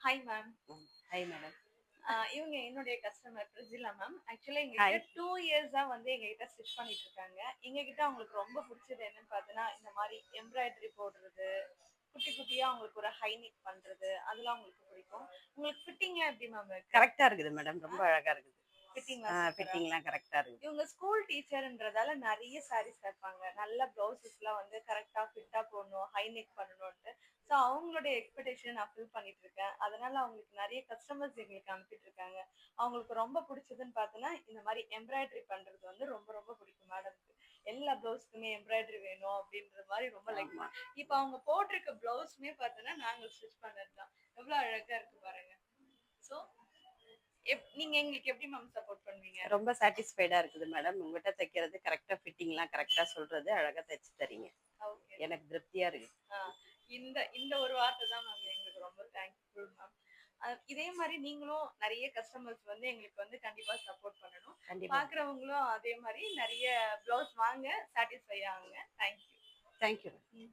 Hi ma'am. Hi madam. இவங்க என்னுடைய customer பிரிஜிலா ma'am. ஆக்சுவலா எங்ககிட்ட ஹாய். 2 இயர்ஸா வந்து எங்ககிட்ட ஸ்டிச் பண்ணிட்டு இருக்காங்க. எங்ககிட்ட அவங்களுக்கு ரொம்ப புடிச்சது என்னன்னு பார்த்தீங்கன்னா, இந்த மாரி எம்ப்ராய்டரி போடுறது, குட்டி குட்டியா அவங்களுக்கு ஒரு ஹை நெக் பண்றது, அதெல்லாம் அவங்களுக்கு பிடிக்கும். உங்களுக்கு ஃபிட்டிங்லாம் எப்படி மேம் இருக்கு? கரெக்டா இருக்குது மேடம். ரொம்ப அழகா இருக்குது. ஃபிட்டிங்லாம் சூப்பரா? ஃபிட்டிங்லாம் கரெக்டா இருக்குது. இவங்க ஸ்கூல் டீச்சர்ன்றதால நெறைய சாரீஸ் தைப்பாங்க. நல்ல ப்ளவுஸஸ்லாம் வந்து கரெக்ட்டா ஃபிட்டா போடணும், ஹை நெக் பண்ணணுன்ட்டு. ஸோ அவங்களுடைய எக்ஸ்பெக்டேஷன நான் ஃபில் பண்ணிட்டு இருக்கேன். அதனால அவங்களுக்கு நெறைய கஸ்டமர்ஸ் எங்களுக்கு அனுப்பிட்டு இருக்காங்க. அவங்களுக்கு ரொம்ப புடிச்சதுன்னு பார்த்தோன்னா, இந்த மாரி எம்ப்ராய்டரி பண்றது வந்து ரொம்ப ரொம்ப பிடிக்கும் மேடம்க்கு. எல்லா ப்ளவுஸ்க்குமே எம்ப்ராய்டரி வேணும் அப்படின்ற மாரி ரொம்ப லைக் ஆமா. இப்ப அவங்க போட்டிருக்க ப்ளவுஸுமே பார்த்தோன்னா, நாங்க ஸ்டிச் பண்ணது தான். எவ்வளோ அழகா இருக்கு பாருங்க. ஸோ நீங்க எங்களுக்கு எப்படி மேம் சப்போர்ட் பண்ணுவீங்க? ரொம்ப சாட்டிஸ்ஃபைடா இருக்குது மேடம். உங்ககிட்ட தைக்கிறது கரெக்டா ஃபிட்டிங்லாம் கரெக்டா சொல்றது, அழகா தைச்சு தரீங்க. ஓகே. எனக்கு திருப்தியா இருக்கு. ஆ இந்த இந்த ஒரு வார்த்தை தான் மேம் எங்களுக்கு ரொம்ப தேங்க்ஃபுல் மேம். இதே மாரி நீங்களும் நெறைய கஸ்டமர்ஸ் வந்து எங்களுக்கு வந்து கண்டிப்பா சப்போர்ட் பண்ணணும். கண்டிப்பா. பார்க்குறவங்களும் அதே மாரி நெறைய ப்ளவுஸ் வாங்க, சாட்டிஸ்ஃபை ஆகுங்க. Thank you. Thank you. ம்.